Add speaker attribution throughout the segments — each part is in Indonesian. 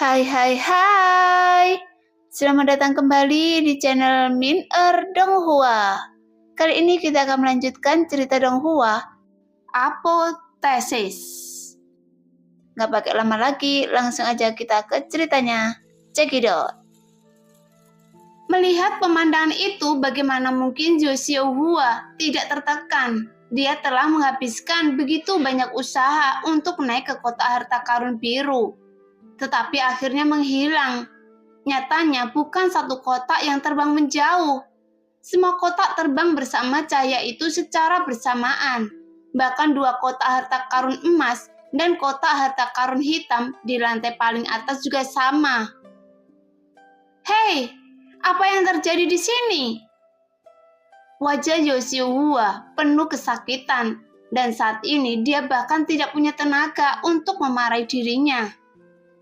Speaker 1: Hai hai hai. Selamat datang kembali di channel Min Donghua. Kali ini kita akan melanjutkan cerita Donghua, Apotheosis. Nggak pakai lama lagi, langsung aja kita ke ceritanya. Cekidot. Melihat pemandangan itu, bagaimana mungkin Zhou Xiaohua tidak tertekan. Dia telah menghabiskan begitu banyak usaha untuk naik ke kota harta karun biru, tetapi akhirnya menghilang. Nyatanya bukan satu kotak yang terbang menjauh. Semua kotak terbang bersama cahaya itu secara bersamaan. Bahkan dua kotak harta karun emas dan kotak harta karun hitam di lantai paling atas juga sama. Hei, apa yang terjadi di sini? Wajah Zhou Xiaohua penuh kesakitan, dan saat ini dia bahkan tidak punya tenaga untuk memarahi dirinya.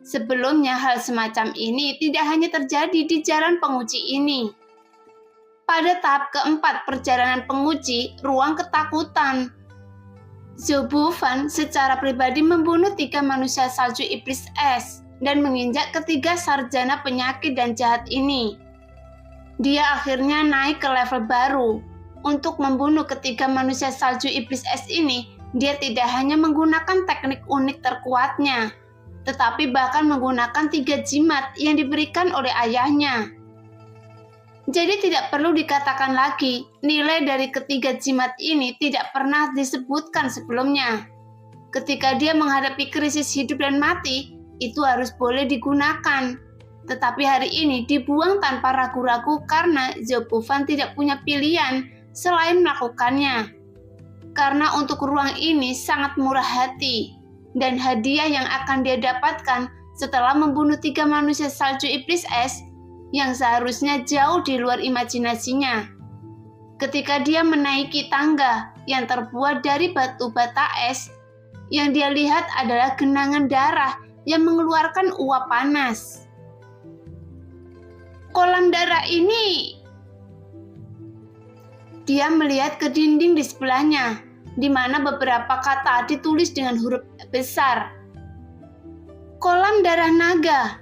Speaker 1: Sebelumnya hal semacam ini tidak hanya terjadi di jalan penguji ini. Pada tahap keempat perjalanan penguji, ruang ketakutan, Zhou Bufan secara pribadi membunuh 3 manusia salju iblis es dan menginjak ketiga sarjana penyakit dan jahat ini. Dia akhirnya naik ke level baru. Untuk membunuh ketiga manusia salju iblis es ini, dia tidak hanya menggunakan teknik unik terkuatnya, tetapi bahkan menggunakan 3 jimat yang diberikan oleh ayahnya. Jadi tidak perlu dikatakan lagi, nilai dari ketiga jimat ini tidak pernah disebutkan sebelumnya. Ketika dia menghadapi krisis hidup dan mati, itu harus boleh digunakan. Tetapi hari ini dibuang tanpa ragu-ragu karena Zhou Bufan tidak punya pilihan selain melakukannya. Karena untuk ruang ini sangat murah hati, dan hadiah yang akan dia dapatkan setelah membunuh 3 manusia salju iblis es yang seharusnya jauh di luar imajinasinya. Ketika dia menaiki tangga yang terbuat dari batu bata es, yang dia lihat adalah genangan darah yang mengeluarkan uap panas. Kolam darah ini. Dia melihat ke dinding di sebelahnya, di mana beberapa kata ditulis dengan huruf besar. Kolam darah naga.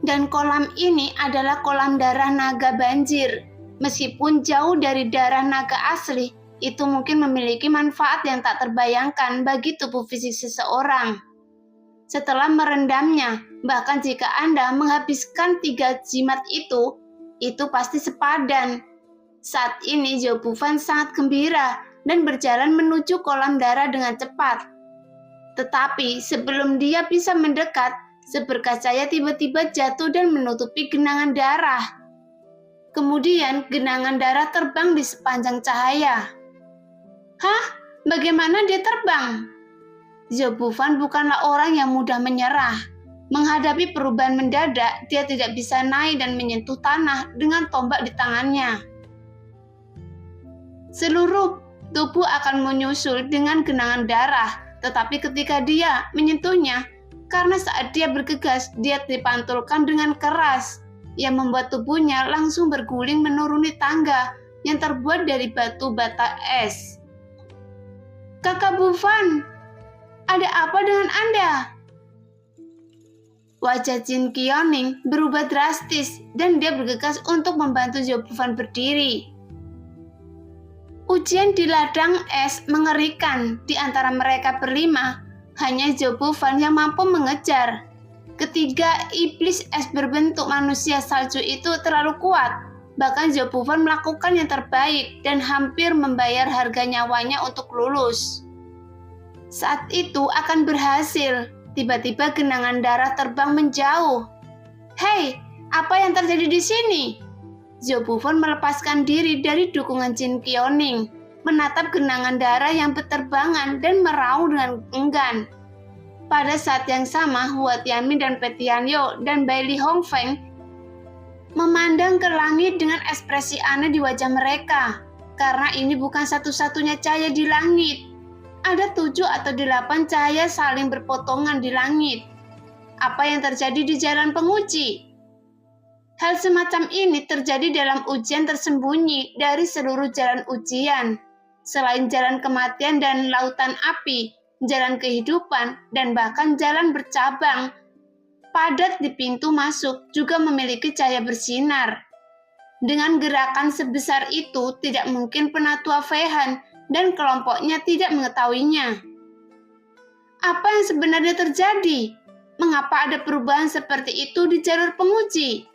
Speaker 1: Dan kolam ini adalah kolam darah naga banjir. Meskipun jauh dari darah naga asli, itu mungkin memiliki manfaat yang tak terbayangkan bagi tubuh fisik seseorang. Setelah merendamnya, bahkan jika Anda menghabiskan 3 jimat itu pasti sepadan. Saat ini Zhou Bufan sangat gembira dan berjalan menuju kolam darah dengan cepat. Tetapi sebelum dia bisa mendekat, seberkas cahaya tiba-tiba jatuh dan menutupi genangan darah. Kemudian genangan darah terbang di sepanjang cahaya. Hah? Bagaimana dia terbang? Zhou Bufan bukanlah orang yang mudah menyerah. Menghadapi perubahan mendadak, dia tidak bisa naik dan menyentuh tanah dengan tombak di tangannya. Seluruh tubuh akan menyusul dengan genangan darah, tetapi ketika dia menyentuhnya, karena saat dia bergegas, dia dipantulkan dengan keras, yang membuat tubuhnya langsung berguling menuruni tangga yang terbuat dari batu bata es. Kakak Bufan, ada apa dengan Anda? Wajah Jin Qiaoning berubah drastis dan dia bergegas untuk membantu Zhou Bufan berdiri. Ujian di ladang es mengerikan. Di antara mereka berlima, hanya Zhou Bufan yang mampu mengejar. Ketiga iblis es berbentuk manusia salju itu terlalu kuat. Bahkan Zhou Bufan melakukan yang terbaik dan hampir membayar harga nyawanya untuk lulus. Saat itu akan berhasil. Tiba-tiba genangan darah terbang menjauh. Hei, apa yang terjadi di sini? Zhou Bufan melepaskan diri dari dukungan Jin Qiaoning, menatap genangan darah yang berterbangan dan meraung dengan enggan. Pada saat yang sama, Hua Tianmin dan Pei Tianyo dan Bai Li Hongfeng memandang ke langit dengan ekspresi aneh di wajah mereka, karena ini bukan satu-satunya cahaya di langit. Ada 7 atau 8 cahaya saling berpotongan di langit. Apa yang terjadi di jalan penguji? Hal semacam ini terjadi dalam ujian tersembunyi dari seluruh jalan ujian. Selain jalan kematian dan lautan api, jalan kehidupan, dan bahkan jalan bercabang, padat di pintu masuk juga memiliki cahaya bersinar. Dengan gerakan sebesar itu, tidak mungkin penatua Fehan dan kelompoknya tidak mengetahuinya. Apa yang sebenarnya terjadi? Mengapa ada perubahan seperti itu di jalur penguji?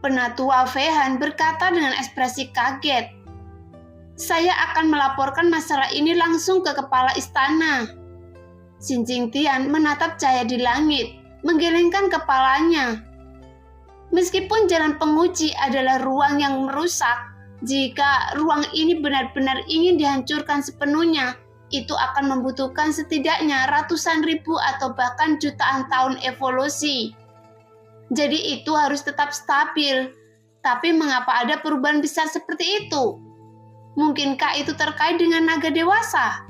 Speaker 1: Penatua Fehan berkata dengan ekspresi kaget. Saya akan melaporkan masalah ini langsung ke kepala istana. Xin Jingtian menatap cahaya di langit, menggelengkan kepalanya. Meskipun jalan penguji adalah ruang yang merusak, jika ruang ini benar-benar ingin dihancurkan sepenuhnya, itu akan membutuhkan setidaknya ratusan ribu atau bahkan jutaan tahun evolusi. Jadi itu harus tetap stabil. Tapi mengapa ada perubahan besar seperti itu? Mungkinkah itu terkait dengan naga dewasa?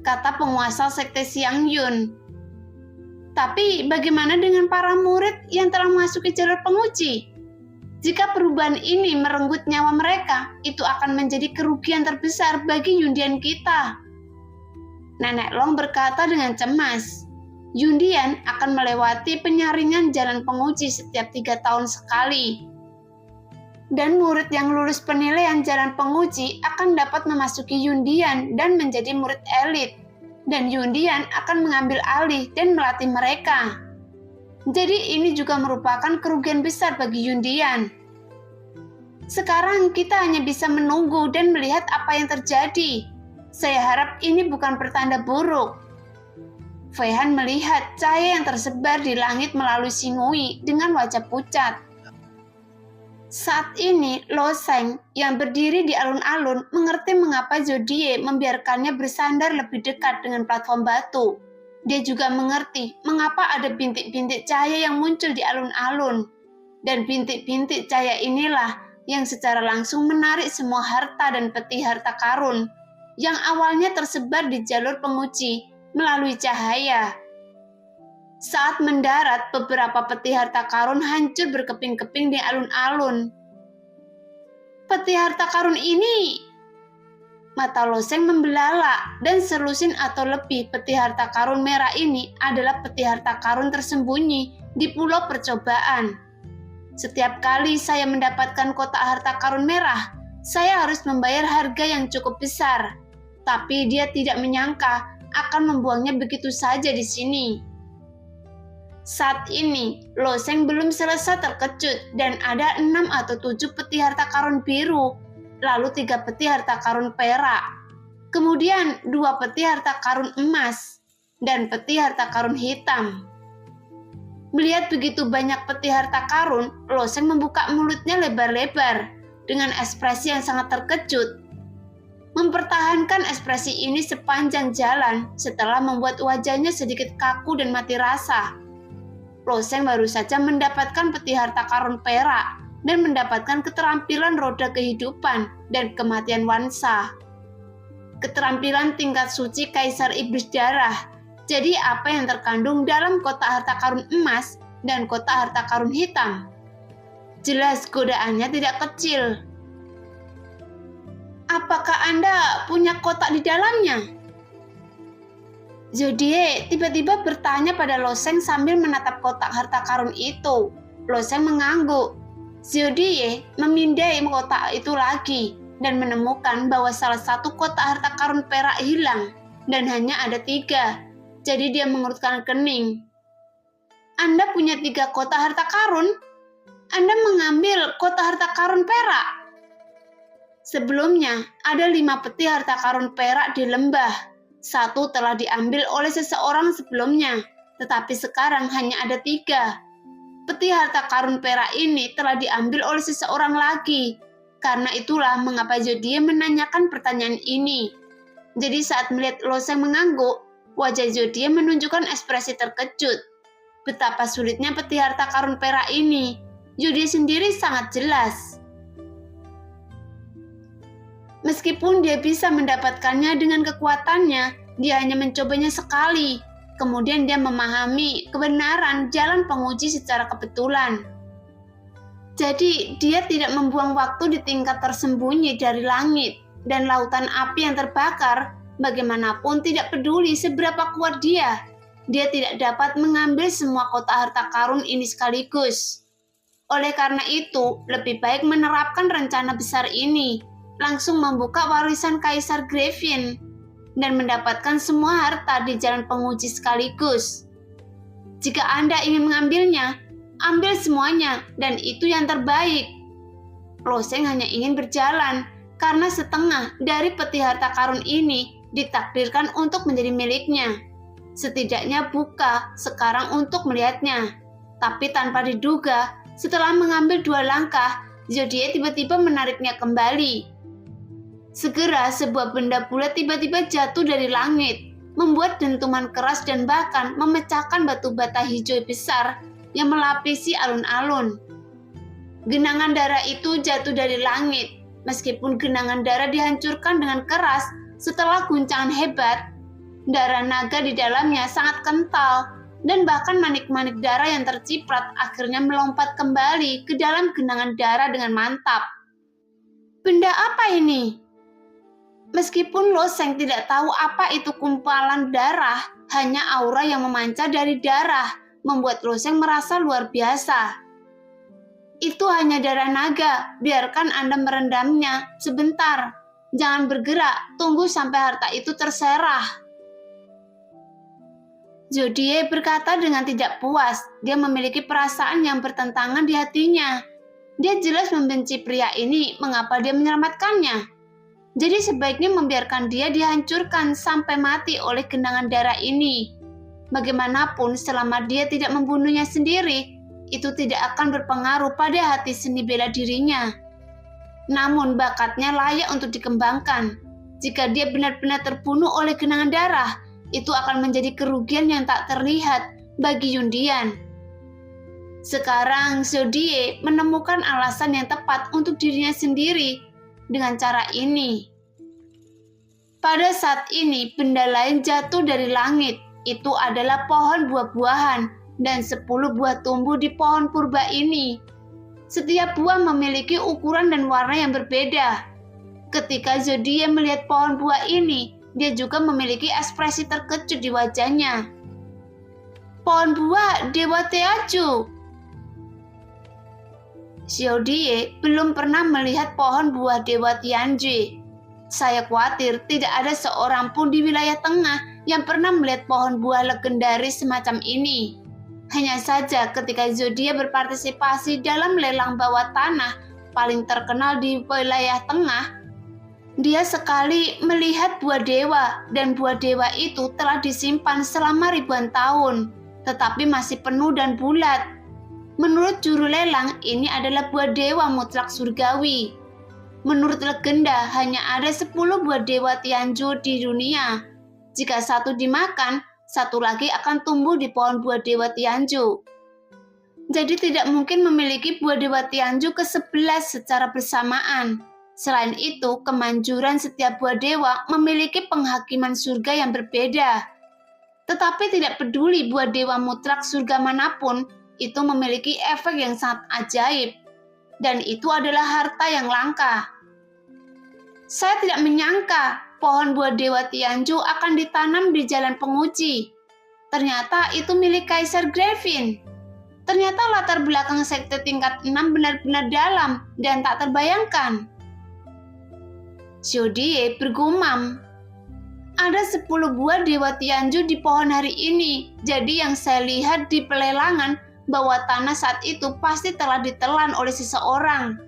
Speaker 1: Kata penguasa sekte Xiang Yun. Tapi bagaimana dengan para murid yang telah memasuki jalur penguji? Jika perubahan ini merenggut nyawa mereka, itu akan menjadi kerugian terbesar bagi Yundian kita. Nenek Long berkata dengan cemas. Yundian akan melewati penyaringan jalan penguji setiap 3 tahun sekali. Dan murid yang lulus penilaian jalan penguji akan dapat memasuki Yundian dan menjadi murid elit. Dan Yundian akan mengambil alih dan melatih mereka. Jadi ini juga merupakan kerugian besar bagi Yundian. Sekarang kita hanya bisa menunggu dan melihat apa yang terjadi. Saya harap ini bukan pertanda buruk. Fehan melihat cahaya yang tersebar di langit melalui Xingui dengan wajah pucat. Saat ini, Lo Sheng yang berdiri di alun-alun mengerti mengapa Zodie membiarkannya bersandar lebih dekat dengan platform batu. Dia juga mengerti mengapa ada bintik-bintik cahaya yang muncul di alun-alun. Dan bintik-bintik cahaya inilah yang secara langsung menarik semua harta dan peti harta karun yang awalnya tersebar di jalur penguji melalui cahaya. Saat mendarat, beberapa peti harta karun hancur berkeping-keping di alun-alun. Peti harta karun ini, mata Lo Sheng membelalak, dan selusin atau lebih peti harta karun merah ini adalah peti harta karun tersembunyi di pulau percobaan. Setiap kali saya mendapatkan kotak harta karun merah, saya harus membayar harga yang cukup besar. Tapi dia tidak menyangka akan membuangnya begitu saja di sini. Saat ini, Lo Sheng belum selesai terkejut dan ada 6 atau 7 peti harta karun biru, lalu 3 peti harta karun perak, kemudian 2 peti harta karun emas, dan peti harta karun hitam. Melihat begitu banyak peti harta karun, Lo Sheng membuka mulutnya lebar-lebar dengan ekspresi yang sangat terkejut. Mempertahankan ekspresi ini sepanjang jalan setelah membuat wajahnya sedikit kaku dan mati rasa. Lo Sheng baru saja mendapatkan peti harta karun perak dan mendapatkan keterampilan roda kehidupan dan kematian Wansa. Keterampilan tingkat suci Kaisar Iblis Darah. Jadi apa yang terkandung dalam kotak harta karun emas dan kotak harta karun hitam? Jelas godaannya tidak kecil. Apakah Anda punya kotak di dalamnya? Zodie tiba-tiba bertanya pada Lo Sheng sambil menatap kotak harta karun itu. Lo Sheng mengangguk. Zodie memindai kotak itu lagi dan menemukan bahwa salah satu kotak harta karun perak hilang dan hanya ada 3. Jadi dia mengerutkan kening. Anda punya 3 kotak harta karun? Anda mengambil kotak harta karun perak? Sebelumnya ada 5 peti harta karun perak di lembah. 1 telah diambil oleh seseorang sebelumnya, tetapi sekarang hanya ada 3. Peti harta karun perak ini telah diambil oleh seseorang lagi. Karena itulah mengapa Zodie menanyakan pertanyaan ini. Jadi saat melihat Lo Sheng mengangguk, wajah Zodie menunjukkan ekspresi terkejut. Betapa sulitnya peti harta karun perak ini, Zodie sendiri sangat jelas. Meskipun dia bisa mendapatkannya dengan kekuatannya, dia hanya mencobanya sekali. Kemudian dia memahami kebenaran jalan penguji secara kebetulan. Jadi dia tidak membuang waktu di tingkat tersembunyi dari langit dan lautan api yang terbakar, bagaimanapun tidak peduli seberapa kuat dia. dia tidak dapat mengambil semua kota harta karun ini sekaligus. Oleh karena itu, lebih baik menerapkan rencana besar ini, langsung membuka warisan Kaisar Griffin, dan mendapatkan semua harta di jalan penguji sekaligus. Jika Anda ingin mengambilnya, ambil semuanya, dan itu yang terbaik. Loseng hanya ingin berjalan, karena setengah dari peti harta karun ini ditakdirkan untuk menjadi miliknya. Setidaknya buka sekarang untuk melihatnya. Tapi tanpa diduga, setelah mengambil 2 langkah, Zodiac tiba-tiba menariknya kembali. Segera sebuah benda bulat tiba-tiba jatuh dari langit, membuat dentuman keras dan bahkan memecahkan batu bata hijau besar yang melapisi alun-alun. Genangan darah itu jatuh dari langit. Meskipun genangan darah dihancurkan dengan keras setelah guncangan hebat, darah naga di dalamnya sangat kental, dan bahkan manik-manik darah yang terciprat akhirnya melompat kembali ke dalam genangan darah dengan mantap. Benda apa ini? Meskipun Loseng tidak tahu apa itu kumpalan darah, hanya aura yang memancar dari darah membuat Loseng merasa luar biasa. Itu hanya darah naga, biarkan Anda merendamnya sebentar. Jangan bergerak, tunggu sampai harta itu terserah. Zodiac berkata dengan tidak puas, dia memiliki perasaan yang bertentangan di hatinya. Dia jelas membenci pria ini, mengapa dia menyelamatkannya? Jadi sebaiknya membiarkan dia dihancurkan sampai mati oleh genangan darah ini. Bagaimanapun selama dia tidak membunuhnya sendiri, itu tidak akan berpengaruh pada hati seni bela dirinya. Namun bakatnya layak untuk dikembangkan. Jika dia benar-benar terbunuh oleh genangan darah, itu akan menjadi kerugian yang tak terlihat bagi Yundian. Sekarang Zodiac menemukan alasan yang tepat untuk dirinya sendiri dengan cara ini. Pada saat ini benda lain jatuh dari langit. Itu adalah pohon buah-buahan dan 10 buah tumbuh di pohon purba ini. Setiap buah memiliki ukuran dan warna yang berbeda. Ketika Zodiac melihat pohon buah ini, dia juga memiliki ekspresi terkejut di wajahnya. Pohon buah Dewa Teaju. Zodiac belum pernah melihat pohon buah Dewa Tianjue. Saya khawatir tidak ada seorang pun di wilayah tengah yang pernah melihat pohon buah legendaris semacam ini. Hanya saja ketika Zodiac berpartisipasi dalam lelang bawah tanah paling terkenal di wilayah tengah, dia sekali melihat buah dewa, dan buah dewa itu telah disimpan selama ribuan tahun, tetapi masih penuh dan bulat. Menurut juru lelang, ini adalah buah dewa mutlak surgawi. Menurut legenda, hanya ada 10 buah dewa Tianjue di dunia. Jika satu dimakan, satu lagi akan tumbuh di pohon buah dewa Tianjue. Jadi tidak mungkin memiliki buah dewa Tianjue ke-11 secara bersamaan. Selain itu, kemanjuran setiap buah dewa memiliki penghakiman surga yang berbeda. Tetapi tidak peduli buah dewa mutlak surga manapun, itu memiliki efek yang sangat ajaib. Dan itu adalah harta yang langka. Saya tidak menyangka pohon buah dewa Tianjue akan ditanam di jalan penguji. Ternyata itu milik Kaisar Griffin. Ternyata latar belakang sekte tingkat 6 benar-benar dalam dan tak terbayangkan. Zodiac bergumam. Ada 10 buah dewa Tianjue di pohon hari ini. Jadi yang saya lihat di pelelangan bahwa tanah saat itu pasti telah ditelan oleh seseorang.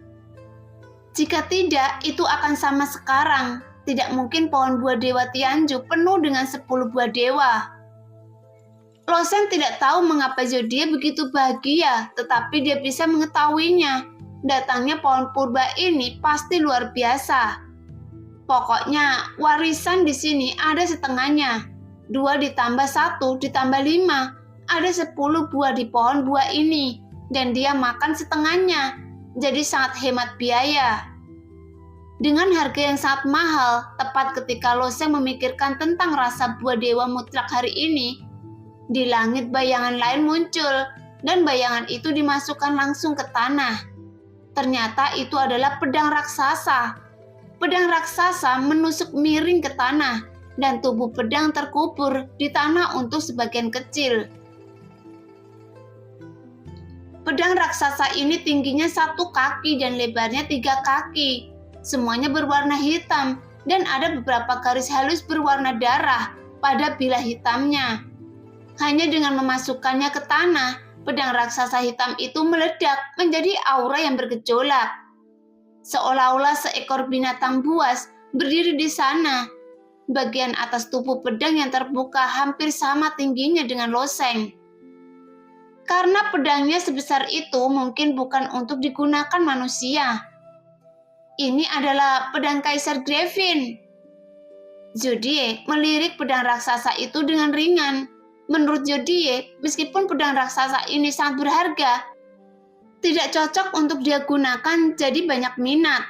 Speaker 1: Jika tidak, itu akan sama sekarang. Tidak mungkin pohon buah dewa Tianjue penuh dengan 10 buah dewa. Loseng tidak tahu mengapa Zodiac begitu bahagia, tetapi dia bisa mengetahuinya. Datangnya pohon purba ini pasti luar biasa. Pokoknya warisan di sini ada setengahnya. 2 ditambah 1 ditambah 5. Ada 10 buah di pohon buah ini, dan dia makan setengahnya. Jadi sangat hemat biaya. Dengan harga yang sangat mahal, tepat ketika Loseng memikirkan tentang rasa buah dewa mutlak hari ini, di langit bayangan lain muncul, dan bayangan itu dimasukkan langsung ke tanah. Ternyata itu adalah pedang raksasa. Pedang raksasa menusuk miring ke tanah, dan tubuh pedang terkubur di tanah untuk sebagian kecil. Pedang raksasa ini tingginya 1 kaki dan lebarnya 3 kaki. Semuanya berwarna hitam dan ada beberapa garis halus berwarna darah pada bilah hitamnya. Hanya dengan memasukkannya ke tanah, pedang raksasa hitam itu meledak menjadi aura yang bergejolak. Seolah-olah seekor binatang buas berdiri di sana. Bagian atas tubuh pedang yang terbuka hampir sama tingginya dengan loseng. Karena pedangnya sebesar itu mungkin bukan untuk digunakan manusia. Ini adalah pedang Kaisar Griffin. Zodiac melirik pedang raksasa itu dengan ringan. Menurut Zodiac, meskipun pedang raksasa ini sangat berharga, tidak cocok untuk dia gunakan, jadi banyak minat.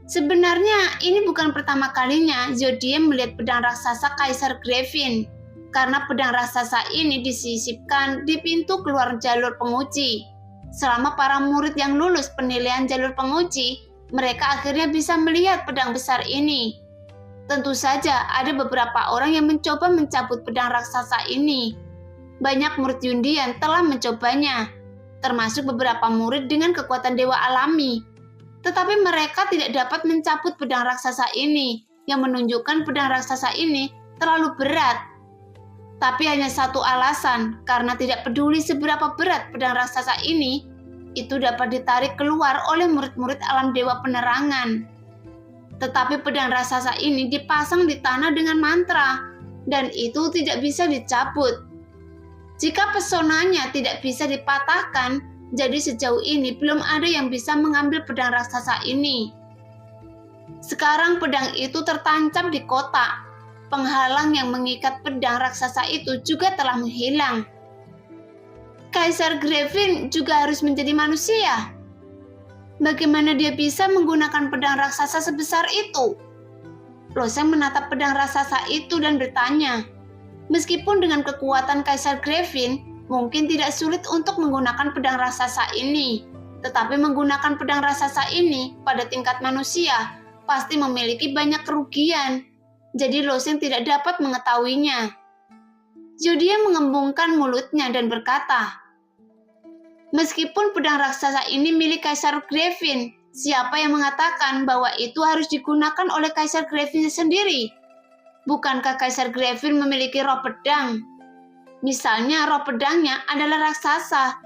Speaker 1: Sebenarnya ini bukan pertama kalinya Zodiac melihat pedang raksasa Kaisar Griffin, karena pedang raksasa ini disisipkan di pintu keluar jalur penguji. Selama para murid yang lulus penilaian jalur penguji, mereka akhirnya bisa melihat pedang besar ini. Tentu saja ada beberapa orang yang mencoba mencabut pedang raksasa ini. Banyak murid undian telah mencobanya, termasuk beberapa murid dengan kekuatan dewa alami. Tetapi mereka tidak dapat mencabut pedang raksasa ini, yang menunjukkan pedang raksasa ini terlalu berat. Tapi hanya satu alasan, karena tidak peduli seberapa berat pedang raksasa ini, itu dapat ditarik keluar oleh murid-murid alam dewa penerangan. Tetapi pedang raksasa ini dipasang di tanah dengan mantra, dan itu tidak bisa dicabut. Jika pesonanya tidak bisa dipatahkan, jadi sejauh ini belum ada yang bisa mengambil pedang raksasa ini. Sekarang pedang itu tertancap di kotak. Penghalang yang mengikat pedang raksasa itu juga telah menghilang. Kaisar Griffin juga harus menjadi manusia. Bagaimana dia bisa menggunakan pedang raksasa sebesar itu? Loseng menatap pedang raksasa itu dan bertanya, meskipun dengan kekuatan Kaisar Griffin, mungkin tidak sulit untuk menggunakan pedang raksasa ini. Tetapi menggunakan pedang raksasa ini pada tingkat manusia pasti memiliki banyak kerugian. Jadi Loseng tidak dapat mengetahuinya. Zodiac mengembungkan mulutnya dan berkata, meskipun pedang raksasa ini milik Kaisar Griffin, siapa yang mengatakan bahwa itu harus digunakan oleh Kaisar Griffin sendiri? Bukankah Kaisar Griffin memiliki roh pedang? Misalnya roh pedangnya adalah raksasa.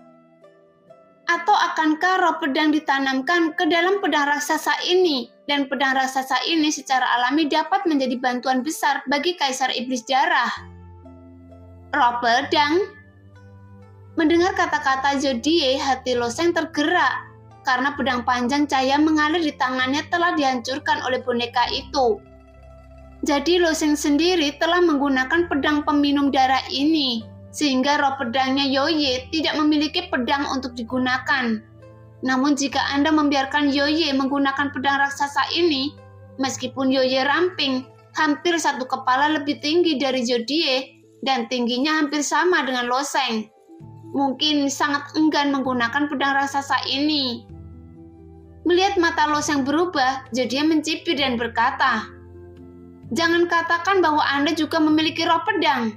Speaker 1: Atau akankah roh pedang ditanamkan ke dalam pedang raksasa ini? Dan pedang raksasa ini secara alami dapat menjadi bantuan besar bagi Kaisar Iblis Darah. Roh pedang? Mendengar kata-kata Zodiac, hati Loseng tergerak. Karena pedang panjang cahaya mengalir di tangannya telah dihancurkan oleh boneka itu. Jadi Loseng sendiri telah menggunakan pedang peminum darah ini, sehingga roh pedangnya Yoye tidak memiliki pedang untuk digunakan. Namun jika Anda membiarkan Yoye menggunakan pedang raksasa ini, meskipun Yoye ramping, hampir 1 kepala lebih tinggi dari Zodiac dan tingginya hampir sama dengan Loseng, mungkin sangat enggan menggunakan pedang raksasa ini. Melihat mata Loseng berubah, Zodiac mencibir dan berkata, jangan katakan bahwa Anda juga memiliki roh pedang.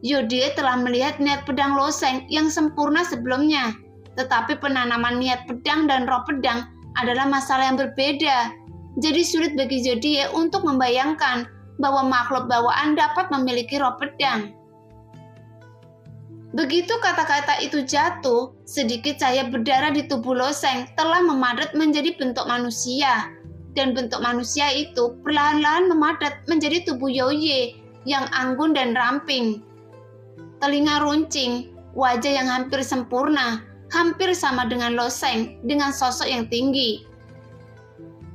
Speaker 1: Zodiac telah melihat niat pedang Loseng yang sempurna sebelumnya, tetapi penanaman niat pedang dan roh pedang adalah masalah yang berbeda. Jadi sulit bagi Zodiac untuk membayangkan bahwa makhluk bawaan dapat memiliki roh pedang. Begitu kata-kata itu jatuh, sedikit cahaya berdarah di tubuh Loseng telah memadat menjadi bentuk manusia. Dan bentuk manusia itu perlahan-lahan memadat menjadi tubuh Yoye yang anggun dan ramping. Telinga runcing, wajah yang hampir sempurna, hampir sama dengan Loseng dengan sosok yang tinggi.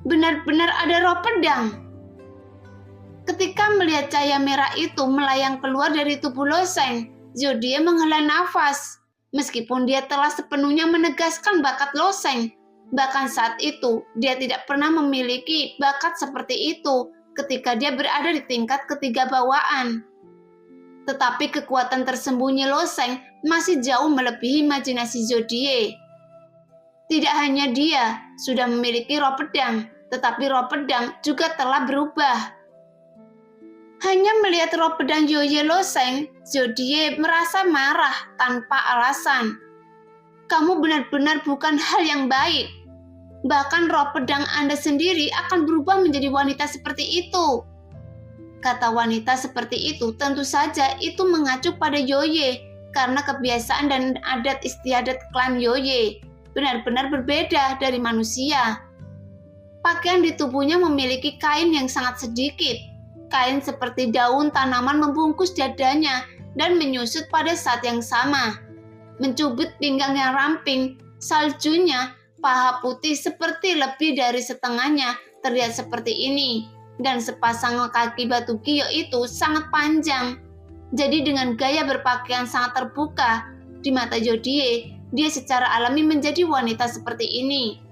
Speaker 1: Benar-benar ada roh pedang. Ketika melihat cahaya merah itu melayang keluar dari tubuh Loseng, Zodiac menghela nafas. Meskipun dia telah sepenuhnya menegaskan bakat Loseng, bahkan saat itu dia tidak pernah memiliki bakat seperti itu ketika dia berada di tingkat ketiga bawaan. Tetapi kekuatan tersembunyi Loseng masih jauh melebihi imajinasi Zodiac. Tidak hanya dia sudah memiliki roh pedang, tetapi roh pedang juga telah berubah. Hanya melihat roh pedang Yoye Loseng, Zodie merasa marah tanpa alasan. Kamu benar-benar bukan hal yang baik. Bahkan roh pedang Anda sendiri akan berubah menjadi wanita seperti itu. Kata wanita seperti itu tentu saja itu mengacu pada Yoye karena kebiasaan dan adat istiadat klan Yoye benar-benar berbeda dari manusia. Pakaian di tubuhnya memiliki kain yang sangat sedikit. Kain seperti daun tanaman membungkus dadanya dan menyusut pada saat yang sama. Mencubit pinggang yang ramping, saljunya, paha putih seperti lebih dari setengahnya terlihat seperti ini. Dan sepasang kaki batu gio itu sangat panjang. Jadi dengan gaya berpakaian sangat terbuka, di mata Zodie, dia secara alami menjadi wanita seperti ini.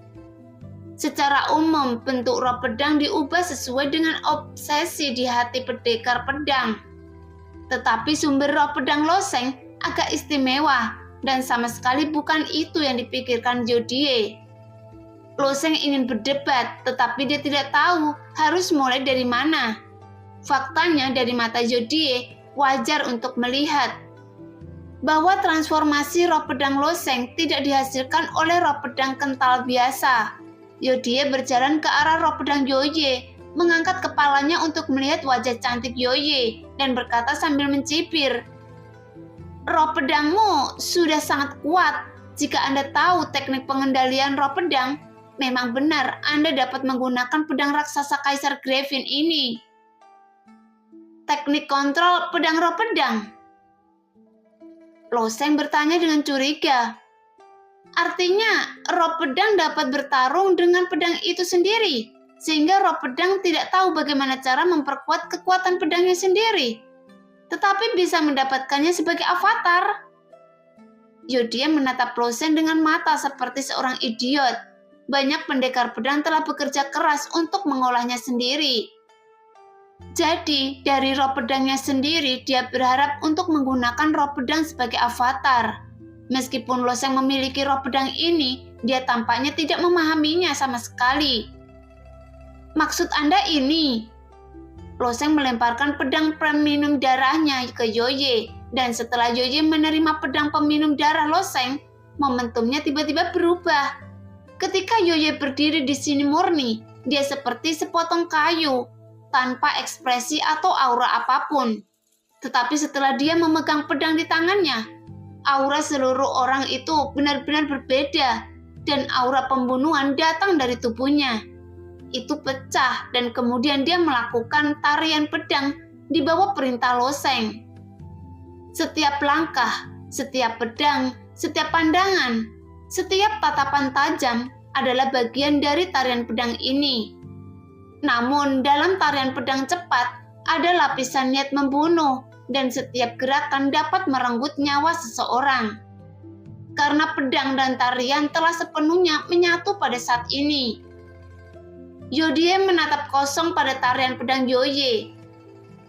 Speaker 1: Secara umum, bentuk roh pedang diubah sesuai dengan obsesi di hati pendekar pedang. Tetapi sumber roh pedang Loseng agak istimewa, dan sama sekali bukan itu yang dipikirkan Zodie. Loseng ingin berdebat, tetapi dia tidak tahu harus mulai dari mana. Faktanya dari mata Zodie, wajar untuk melihat bahwa transformasi roh pedang Loseng tidak dihasilkan oleh roh pedang kental biasa. Zodie berjalan ke arah roh pedang Yoye, mengangkat kepalanya untuk melihat wajah cantik Yoye, dan berkata sambil mencibir, "Roh pedangmu sudah sangat kuat. Jika Anda tahu teknik pengendalian roh pedang, memang benar Anda dapat menggunakan pedang raksasa Kaisar Griffin ini." Teknik kontrol pedang roh pedang? Loseng bertanya dengan curiga. Artinya, roh pedang dapat bertarung dengan pedang itu sendiri, sehingga roh pedang tidak tahu bagaimana cara memperkuat kekuatan pedangnya sendiri, tetapi bisa mendapatkannya sebagai avatar. Zodie menatap Loseng dengan mata seperti seorang idiot. Banyak pendekar pedang telah bekerja keras untuk mengolahnya sendiri. Jadi, dari roh pedangnya sendiri, dia berharap untuk menggunakan roh pedang sebagai avatar. Meskipun Loseng memiliki roh pedang ini, dia tampaknya tidak memahaminya sama sekali. Maksud Anda ini? Loseng melemparkan pedang peminum darahnya ke Yoye, dan setelah Yoye menerima pedang peminum darah Loseng, momentumnya tiba-tiba berubah. Ketika Yoye berdiri di sini murni, dia seperti sepotong kayu, tanpa ekspresi atau aura apapun. Tetapi setelah dia memegang pedang di tangannya, aura seluruh orang itu benar-benar berbeda, dan aura pembunuhan datang dari tubuhnya. Itu pecah, dan kemudian dia melakukan tarian pedang di bawah perintah Loseng. Setiap langkah, setiap pedang, setiap pandangan, setiap tatapan tajam adalah bagian dari tarian pedang ini. Namun, dalam tarian pedang cepat, ada lapisan niat membunuh, dan setiap gerakan dapat merenggut nyawa seseorang. Karena pedang dan tarian telah sepenuhnya menyatu pada saat ini. Zodie menatap kosong pada tarian pedang Yoye.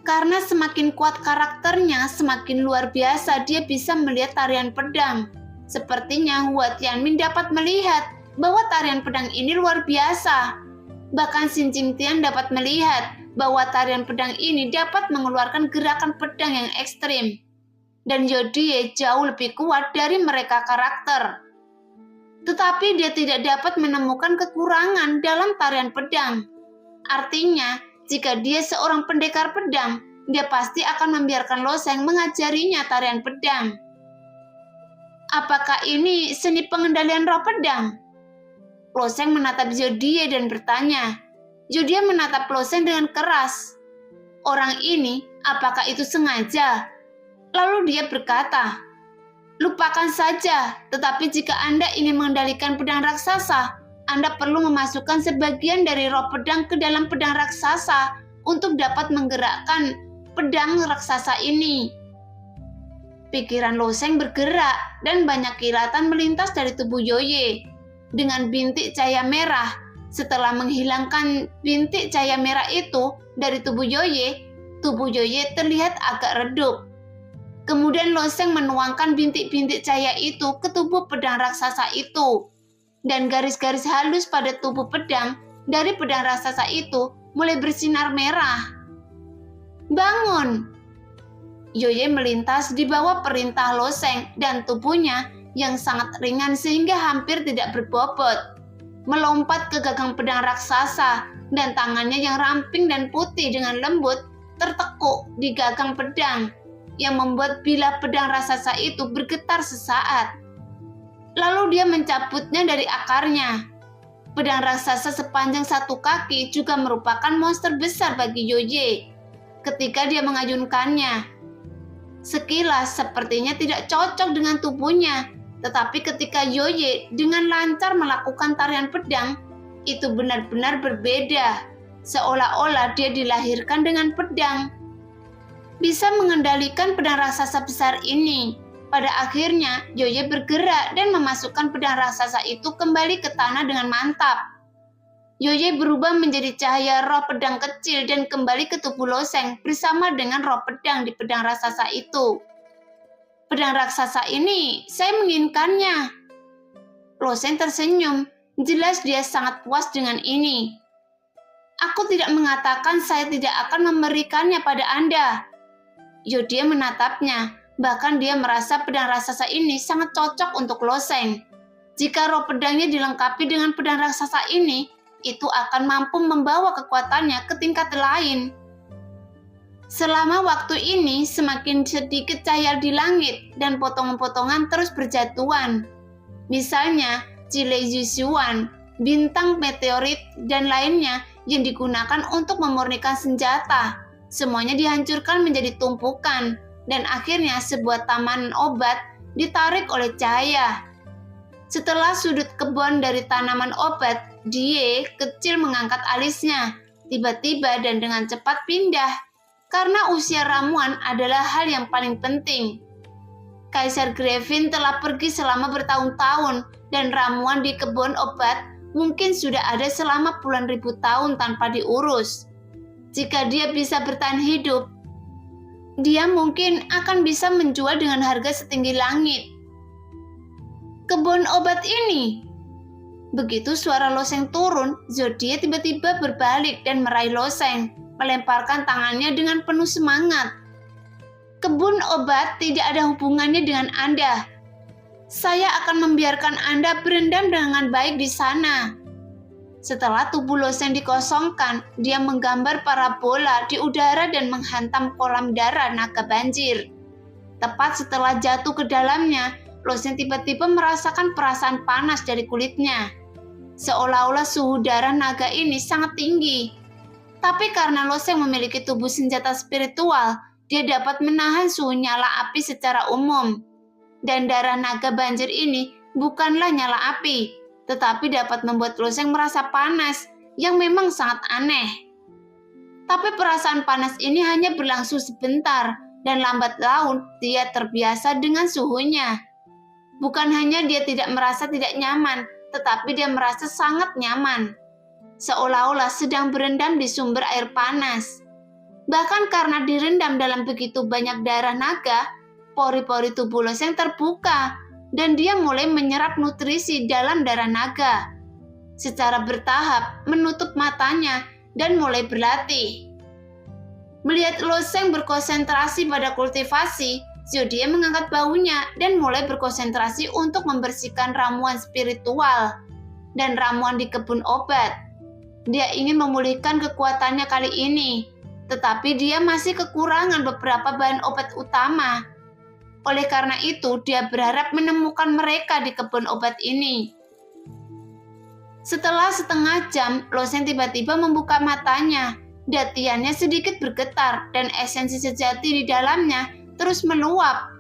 Speaker 1: Karena semakin kuat karakternya, semakin luar biasa dia bisa melihat tarian pedang. Sepertinya Hua Tianmin dapat melihat bahwa tarian pedang ini luar biasa. Bahkan Xin Jingtian dapat melihat bahwa tarian pedang ini dapat mengeluarkan gerakan pedang yang ekstrim. Dan Zodie jauh lebih kuat dari mereka karakter. Tetapi dia tidak dapat menemukan kekurangan dalam tarian pedang. Artinya, jika dia seorang pendekar pedang, dia pasti akan membiarkan Loseng mengajarinya tarian pedang. Apakah ini seni pengendalian roh pedang? Loseng menatap Zodie dan bertanya. Zodie menatap Loseng dengan keras. Orang ini, apakah itu sengaja? Lalu dia berkata, "Lupakan saja, tetapi jika Anda ingin mengendalikan pedang raksasa, Anda perlu memasukkan sebagian dari roh pedang ke dalam pedang raksasa untuk dapat menggerakkan pedang raksasa ini." Pikiran Loseng bergerak dan banyak kilatan melintas dari tubuh Yoye. Dengan bintik cahaya merah, setelah menghilangkan bintik cahaya merah itu dari tubuh Yoye terlihat agak redup. Kemudian Loseng menuangkan bintik-bintik cahaya itu ke tubuh pedang raksasa itu. Dan garis-garis halus pada tubuh pedang dari pedang raksasa itu mulai bersinar merah. Bangun! Yoye melintas di bawah perintah Loseng dan tubuhnya yang sangat ringan sehingga hampir tidak berbobot melompat ke gagang pedang raksasa dan tangannya yang ramping dan putih dengan lembut tertekuk di gagang pedang yang membuat bilah pedang raksasa itu bergetar sesaat. Lalu dia mencabutnya dari akarnya. Pedang raksasa sepanjang 1 kaki juga merupakan monster besar bagi Yoye ketika dia mengayunkannya. Sekilas sepertinya tidak cocok dengan tubuhnya, tetapi ketika Yoye dengan lancar melakukan tarian pedang, itu benar-benar berbeda, seolah-olah dia dilahirkan dengan pedang. Bisa mengendalikan pedang raksasa besar ini. Pada akhirnya, Yoye bergerak dan memasukkan pedang raksasa itu kembali ke tanah dengan mantap. Yoye berubah menjadi cahaya roh pedang kecil dan kembali ke tubuh Loseng bersama dengan roh pedang di pedang raksasa itu. Pedang raksasa ini, saya menginginkannya. Loseng tersenyum, jelas dia sangat puas dengan ini. Aku tidak mengatakan saya tidak akan memberikannya pada Anda. Yoye menatapnya, bahkan dia merasa pedang raksasa ini sangat cocok untuk Loseng. Jika roh pedangnya dilengkapi dengan pedang raksasa ini, itu akan mampu membawa kekuatannya ke tingkat lain. Selama waktu ini, semakin sedikit cahaya di langit dan potongan-potongan terus berjatuhan. Misalnya, Cile Yushuan, bintang meteorit, dan lainnya yang digunakan untuk memurnikan senjata. Semuanya dihancurkan menjadi tumpukan, dan akhirnya sebuah taman obat ditarik oleh cahaya. Setelah sudut kebun dari tanaman obat, dia kecil mengangkat alisnya, tiba-tiba dan dengan cepat pindah, karena usia ramuan adalah hal yang paling penting. Kaisar Griffin telah pergi selama bertahun-tahun, dan ramuan di kebun obat mungkin sudah ada selama puluhan ribu tahun tanpa diurus. Jika dia bisa bertahan hidup, dia mungkin akan bisa menjual dengan harga setinggi langit. Kebun obat ini. Begitu suara Loseng turun, Zodiac tiba-tiba berbalik dan meraih Loseng, melemparkan tangannya dengan penuh semangat. Kebun obat tidak ada hubungannya dengan Anda. Saya akan membiarkan Anda berendam dengan baik di sana. Setelah tubuh Loseng dikosongkan, dia menggambar parabola di udara dan menghantam kolam darah naga banjir. Tepat setelah jatuh ke dalamnya, Loseng tiba-tiba merasakan perasaan panas dari kulitnya. Seolah-olah suhu darah naga ini sangat tinggi. Tapi karena Loseng memiliki tubuh senjata spiritual, dia dapat menahan suhu nyala api secara umum. Dan darah naga banjir ini bukanlah nyala api, tetapi dapat membuat Loseng merasa panas yang memang sangat aneh. Tapi perasaan panas ini hanya berlangsung sebentar, dan lambat laun dia terbiasa dengan suhunya. Bukan hanya dia tidak merasa tidak nyaman, tetapi dia merasa sangat nyaman. Seolah-olah sedang berendam di sumber air panas. Bahkan karena direndam dalam begitu banyak darah naga, pori-pori tubuh Loseng terbuka, dan dia mulai menyerap nutrisi dalam darah naga. Secara bertahap menutup matanya dan mulai berlatih. Melihat Loseng berkonsentrasi pada kultivasi, Zodiac mengangkat baunya dan mulai berkonsentrasi untuk membersihkan ramuan spiritual dan ramuan di kebun obat. Dia ingin memulihkan kekuatannya kali ini, tetapi dia masih kekurangan beberapa bahan obat utama. Oleh karena itu, dia berharap menemukan mereka di kebun obat ini. Setelah setengah jam, Loseng tiba-tiba membuka matanya. Datiannya sedikit bergetar dan esensi sejati di dalamnya terus meluap.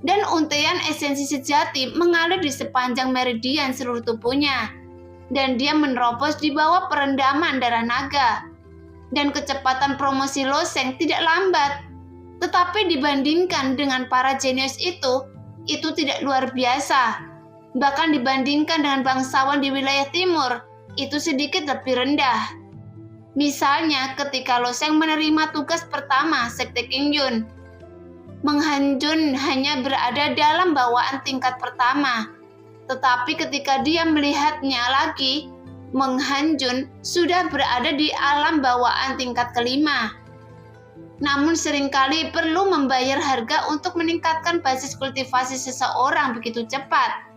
Speaker 1: Dan untaian esensi sejati mengalir di sepanjang meridian seluruh tubuhnya. Dan dia menerobos di bawah perendaman darah naga. Dan kecepatan promosi Loseng tidak lambat. Tetapi dibandingkan dengan para jenius itu tidak luar biasa. Bahkan dibandingkan dengan bangsawan di wilayah timur, itu sedikit lebih rendah. Misalnya ketika Loseng menerima tugas pertama Sekte Qingyun, Meng Hanjun hanya berada dalam bawaan tingkat pertama. Tetapi ketika dia melihatnya lagi, Meng Hanjun sudah berada di alam bawaan tingkat kelima. Namun seringkali perlu membayar harga untuk meningkatkan basis kultivasi seseorang begitu cepat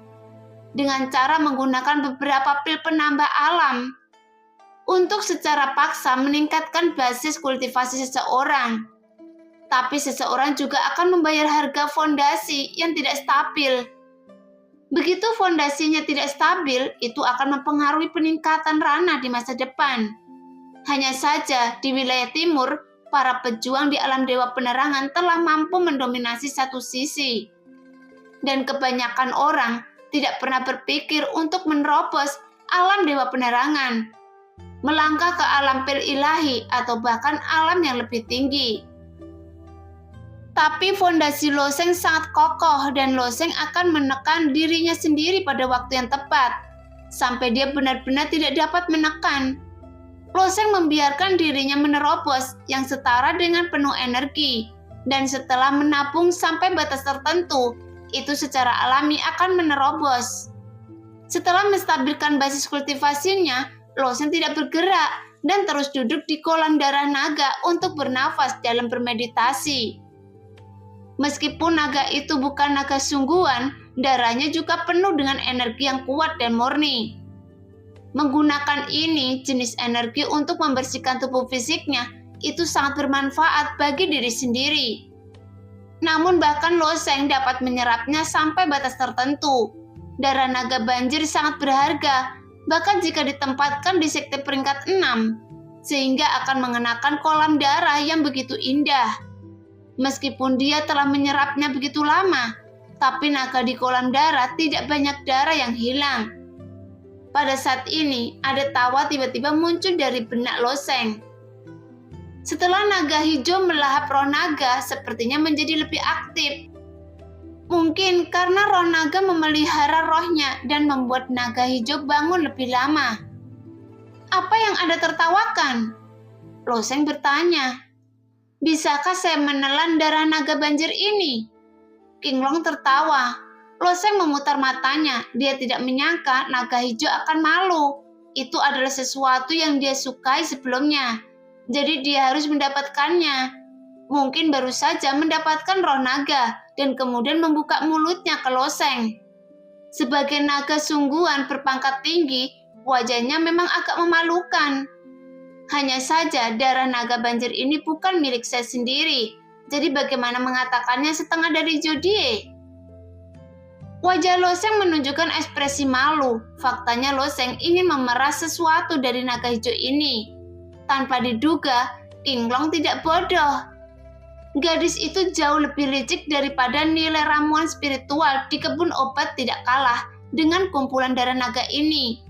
Speaker 1: dengan cara menggunakan beberapa pil penambah alam untuk secara paksa meningkatkan basis kultivasi seseorang. Tapi seseorang juga akan membayar harga fondasi yang tidak stabil. Begitu fondasinya tidak stabil, itu akan mempengaruhi peningkatan ranah di masa depan. Hanya saja di wilayah timur, para pejuang di alam dewa penerangan telah mampu mendominasi satu sisi. Dan kebanyakan orang tidak pernah berpikir untuk menerobos alam dewa penerangan, melangkah ke alam pil ilahi atau bahkan alam yang lebih tinggi. Tapi fondasi Loseng sangat kokoh dan Loseng akan menekan dirinya sendiri pada waktu yang tepat, sampai dia benar-benar tidak dapat menekan. Loseng membiarkan dirinya menerobos yang setara dengan penuh energi, dan setelah menabung sampai batas tertentu, itu secara alami akan menerobos. Setelah menstabilkan basis kultivasinya, Loseng tidak bergerak dan terus duduk di kolam darah naga untuk bernafas dalam bermeditasi. Meskipun naga itu bukan naga sungguhan, darahnya juga penuh dengan energi yang kuat dan murni. Menggunakan ini, jenis energi untuk membersihkan tubuh fisiknya, itu sangat bermanfaat bagi diri sendiri. Namun bahkan Loseng dapat menyerapnya sampai batas tertentu. Darah naga banjir sangat berharga, bahkan jika ditempatkan di sekte peringkat 6, sehingga akan mengenakan kolam darah yang begitu indah. Meskipun dia telah menyerapnya begitu lama, tapi naga di kolam darah tidak banyak darah yang hilang. Pada saat ini, ada tawa tiba-tiba muncul dari benak Loseng. Setelah naga hijau melahap roh naga, sepertinya menjadi lebih aktif. Mungkin karena roh naga memelihara rohnya dan membuat naga hijau bangun lebih lama. Apa yang Anda tertawakan? Loseng bertanya. Bisakah saya menelan darah naga banjir ini? Qinglong tertawa. Loseng memutar matanya. Dia tidak menyangka naga hijau akan malu. Itu adalah sesuatu yang dia sukai sebelumnya. Jadi dia harus mendapatkannya. Mungkin baru saja mendapatkan roh naga dan kemudian membuka mulutnya ke Loseng. Sebagai naga sungguhan berpangkat tinggi, wajahnya memang agak memalukan. Hanya saja darah naga banjir ini bukan milik saya sendiri. Jadi bagaimana mengatakannya setengah dari Jodie? Wajah Loseng menunjukkan ekspresi malu. Faktanya Loseng ingin memeras sesuatu dari naga hijau ini. Tanpa diduga, Qinglong tidak bodoh. Gadis itu jauh lebih licik daripada nilai ramuan spiritual di kebun obat tidak kalah dengan kumpulan darah naga ini.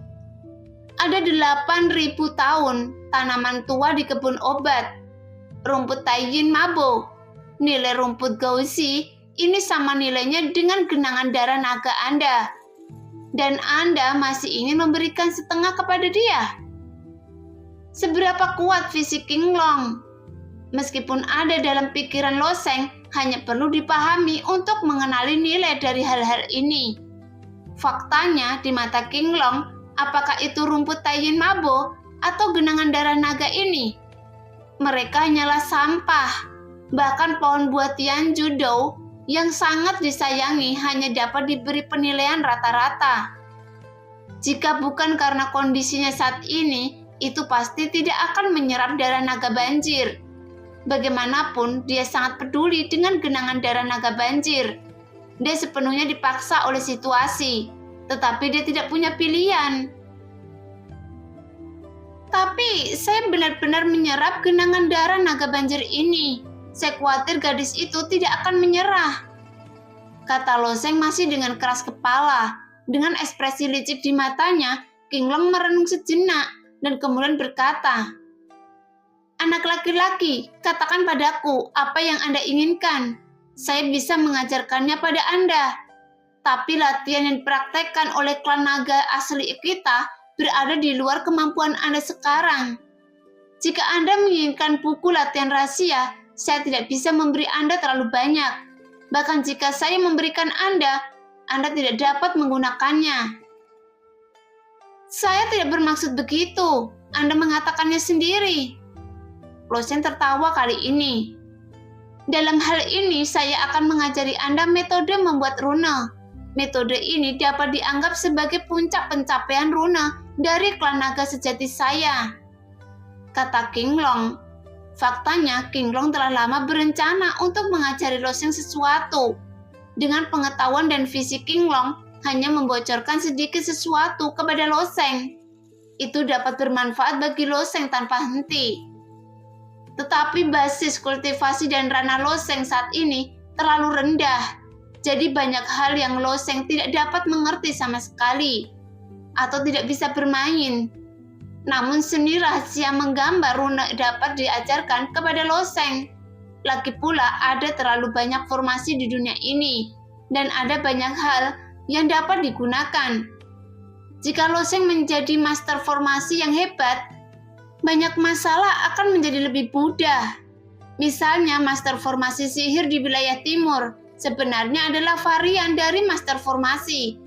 Speaker 1: Ada 8.000 tahun tanaman tua di kebun obat. Rumput Taiyin Mabo. Nilai rumput Gauzi ini sama nilainya dengan genangan darah naga Anda. Dan Anda masih ingin memberikan setengah kepada dia? Seberapa kuat fisik Qinglong? Meskipun ada dalam pikiran Loseng, hanya perlu dipahami untuk mengenali nilai dari hal-hal ini. Faktanya, di mata Qinglong, apakah itu rumput Taiyin Mabo atau genangan darah naga ini? Mereka hanyalah sampah. Bahkan pohon buah Tianju Dou yang sangat disayangi hanya dapat diberi penilaian rata-rata. Jika bukan karena kondisinya saat ini, itu pasti tidak akan menyerap darah naga banjir. Bagaimanapun, dia sangat peduli dengan genangan darah naga banjir. Dia sepenuhnya dipaksa oleh situasi, tetapi dia tidak punya pilihan. Tapi saya benar-benar menyerap genangan darah naga banjir ini. Saya khawatir gadis itu tidak akan menyerah. Kata Loseng masih dengan keras kepala. Dengan ekspresi licik di matanya, Qinglong merenung sejenak dan kemudian berkata, "Anak laki-laki, katakan padaku apa yang Anda inginkan. Saya bisa mengajarkannya pada Anda. Tapi latihan yang dipraktekkan oleh klan naga asli kita berada di luar kemampuan Anda sekarang. Jika Anda menginginkan buku latihan rahasia, saya tidak bisa memberi Anda terlalu banyak. Bahkan jika saya memberikan Anda tidak dapat menggunakannya." "Saya tidak bermaksud begitu. Anda mengatakannya sendiri." Loseng tertawa kali ini. Dalam hal ini, saya akan mengajari Anda metode membuat rune. Metode ini dapat dianggap sebagai puncak pencapaian rune dari klan naga sejati saya, kata King Long. Faktanya, King Long telah lama berencana untuk mengajari Lo Sheng sesuatu. Dengan pengetahuan dan visi King Long, hanya membocorkan sedikit sesuatu kepada Lo Sheng. Itu dapat bermanfaat bagi Lo Sheng tanpa henti. Tetapi basis kultivasi dan ranah Lo Sheng saat ini terlalu rendah. Jadi banyak hal yang Lo Sheng tidak dapat mengerti sama sekali, atau tidak bisa bermain. Namun seni rahasia menggambar rune dapat diajarkan kepada Lo Sheng. Lagi pula ada terlalu banyak formasi di dunia ini, dan ada banyak hal yang dapat digunakan. Jika Lo Sheng menjadi master formasi yang hebat, banyak masalah akan menjadi lebih mudah. Misalnya, master formasi sihir di wilayah timur sebenarnya adalah varian dari master formasi.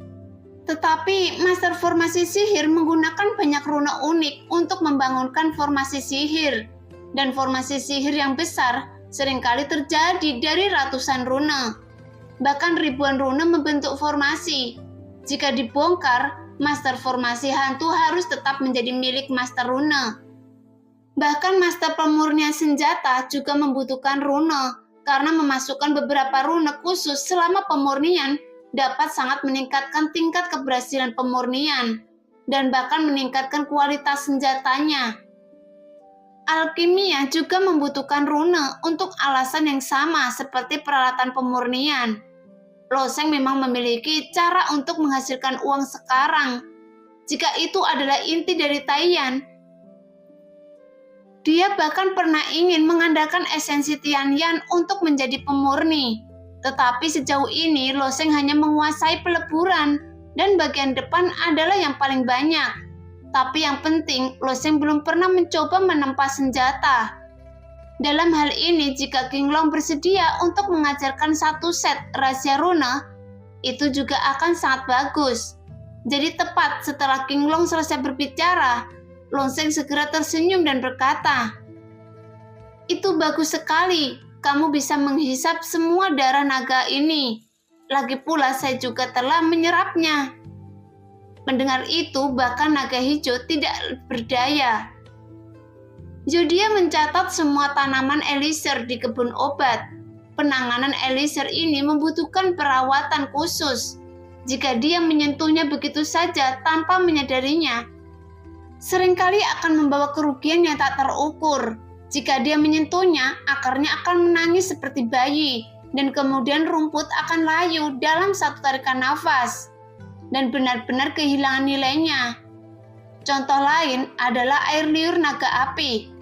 Speaker 1: Tetapi, master formasi sihir menggunakan banyak rune unik untuk membangunkan formasi sihir. Dan formasi sihir yang besar seringkali terjadi dari ratusan rune. Bahkan ribuan rune membentuk formasi. Jika dibongkar, master formasi hantu harus tetap menjadi milik master rune. Bahkan master pemurnian senjata juga membutuhkan rune, karena memasukkan beberapa rune khusus selama pemurnian dapat sangat meningkatkan tingkat keberhasilan pemurnian, dan bahkan meningkatkan kualitas senjatanya. Alkimia juga membutuhkan rune untuk alasan yang sama seperti peralatan pemurnian. Lo Sheng memang memiliki cara untuk menghasilkan uang sekarang. Jika itu adalah inti dari Taiyan, dia bahkan pernah ingin mengandalkan esensi Tianyan untuk menjadi pemurni. Tetapi sejauh ini Lo Sheng hanya menguasai peleburan dan bagian depan adalah yang paling banyak. Tapi yang penting, Lo Sheng belum pernah mencoba menempa senjata. Dalam hal ini, jika King Long bersedia untuk mengajarkan satu set rahasia rune, itu juga akan sangat bagus. Jadi tepat setelah King Long selesai berbicara, Lo Sheng segera tersenyum dan berkata, "Itu bagus sekali, kamu bisa menghisap semua darah naga ini. Lagi pula saya juga telah menyerapnya." Mendengar itu, bahkan naga hijau tidak berdaya. Jodia mencatat semua tanaman elixir di kebun obat. Penanganan elixir ini membutuhkan perawatan khusus. Jika dia menyentuhnya begitu saja tanpa menyadarinya, seringkali akan membawa kerugian yang tak terukur. Jika dia menyentuhnya, akarnya akan menangis seperti bayi, dan kemudian rumput akan layu dalam satu tarikan nafas, dan benar-benar kehilangan nilainya. Contoh lain adalah air liur naga api.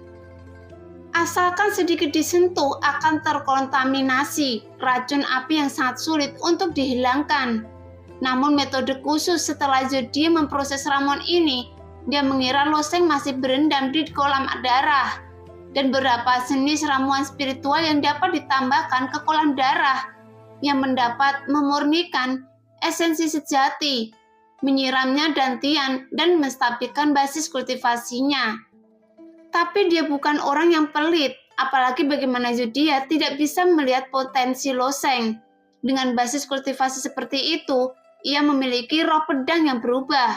Speaker 1: Asalkan sedikit disentuh akan terkontaminasi racun api yang sangat sulit untuk dihilangkan. Namun metode khusus setelah Jodia memproses ramuan ini, dia mengira Lo Sheng masih berendam di kolam darah, dan beberapa jenis ramuan spiritual yang dapat ditambahkan ke kolam darah yang mendapat memurnikan esensi sejati, menyiramnya dan menstabilkan basis kultivasinya. Tapi dia bukan orang yang pelit, apalagi bagaimana Jodia tidak bisa melihat potensi Lo Sheng. Dengan basis kultivasi seperti itu, ia memiliki roh pedang yang berubah.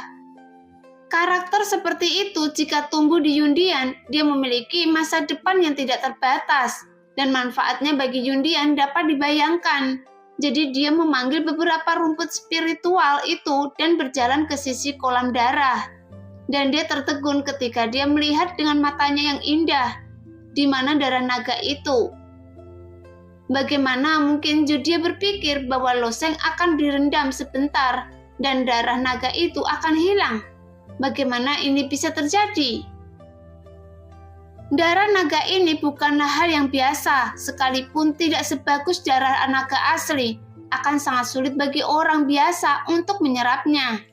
Speaker 1: Karakter seperti itu jika tumbuh di Yundian, dia memiliki masa depan yang tidak terbatas, dan manfaatnya bagi Yundian dapat dibayangkan. Jadi dia memanggil beberapa rumput spiritual itu dan berjalan ke sisi kolam darah. Dan dia tertegun ketika dia melihat dengan matanya yang indah, di mana darah naga itu. Bagaimana mungkin Jodia berpikir bahwa Lo Sheng akan direndam sebentar, dan darah naga itu akan hilang? Bagaimana ini bisa terjadi? Darah naga ini bukanlah hal yang biasa, sekalipun tidak sebagus darah naga asli, akan sangat sulit bagi orang biasa untuk menyerapnya.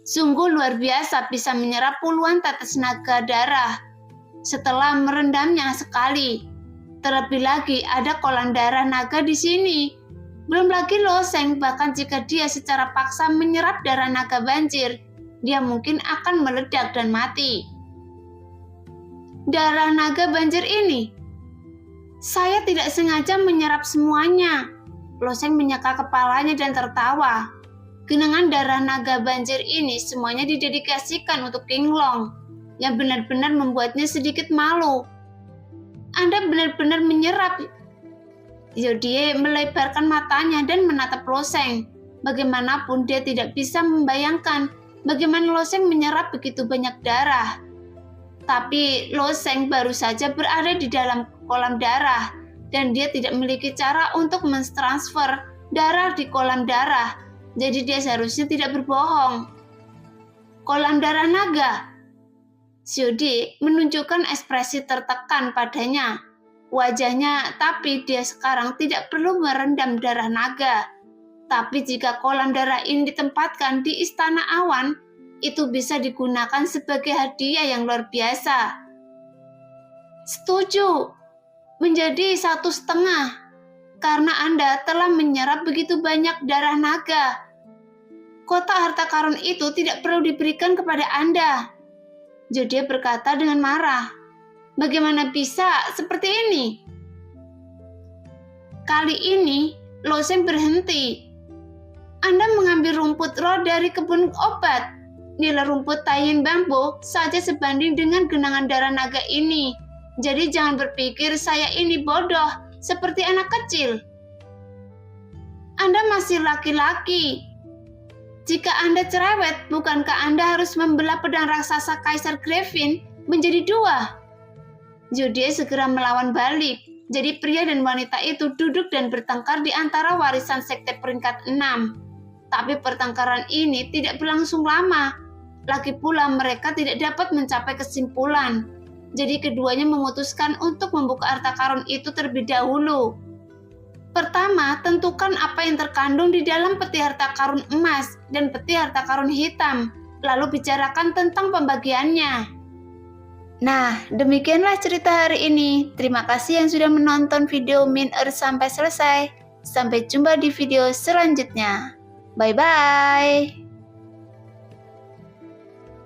Speaker 1: Sungguh luar biasa bisa menyerap puluhan tetes naga darah setelah merendamnya sekali. Terlebih lagi ada kolam darah naga di sini. Belum lagi Lo Sheng, bahkan jika dia secara paksa menyerap darah naga banjir, dia mungkin akan meledak dan mati. Darah naga banjir ini Saya tidak sengaja menyerap semuanya. Loseng menyeka kepalanya dan tertawa. Genangan darah naga banjir ini semuanya didedikasikan untuk King Long, yang benar-benar membuatnya sedikit malu. Anda benar-benar menyerap. Yodie melebarkan matanya dan menatap Loseng. Bagaimanapun dia tidak bisa membayangkan bagaimana Loseng menyerap begitu banyak darah. Tapi Loseng baru saja berada di dalam kolam darah dan dia tidak memiliki cara untuk mentransfer darah di kolam darah. Jadi dia seharusnya tidak berbohong. Kolam darah naga. Xiudi menunjukkan ekspresi tertekan padanya. Wajahnya, tapi dia sekarang tidak perlu merendam darah naga. Tapi jika kolam darah ini ditempatkan di Istana Awan, itu bisa digunakan sebagai hadiah yang luar biasa. Setuju, menjadi 1,5, karena Anda telah menyerap begitu banyak darah naga. Kotak harta karun itu tidak perlu diberikan kepada Anda. Jodie berkata dengan marah. Bagaimana bisa seperti ini? Kali ini, Loseng berhenti. Anda mengambil rumput roh dari kebun obat. Nilai rumput tayin bambu saja sebanding dengan genangan darah naga ini. Jadi jangan berpikir saya ini bodoh, seperti anak kecil. Anda masih laki-laki. Jika Anda cerewet, bukankah Anda harus membelah pedang raksasa Kaisar Griffin menjadi 2? Jodie segera melawan balik. Jadi pria dan wanita itu duduk dan bertengkar di antara warisan sekte peringkat 6. Tapi pertengkaran ini tidak berlangsung lama. Lagi pula mereka tidak dapat mencapai kesimpulan. Jadi keduanya memutuskan untuk membuka harta karun itu terlebih dahulu. Pertama, tentukan apa yang terkandung di dalam peti harta karun emas dan peti harta karun hitam. Lalu bicarakan tentang pembagiannya. Nah, demikianlah cerita hari ini. Terima kasih yang sudah menonton video Min Earth sampai selesai. Sampai jumpa di video selanjutnya. Bye-bye.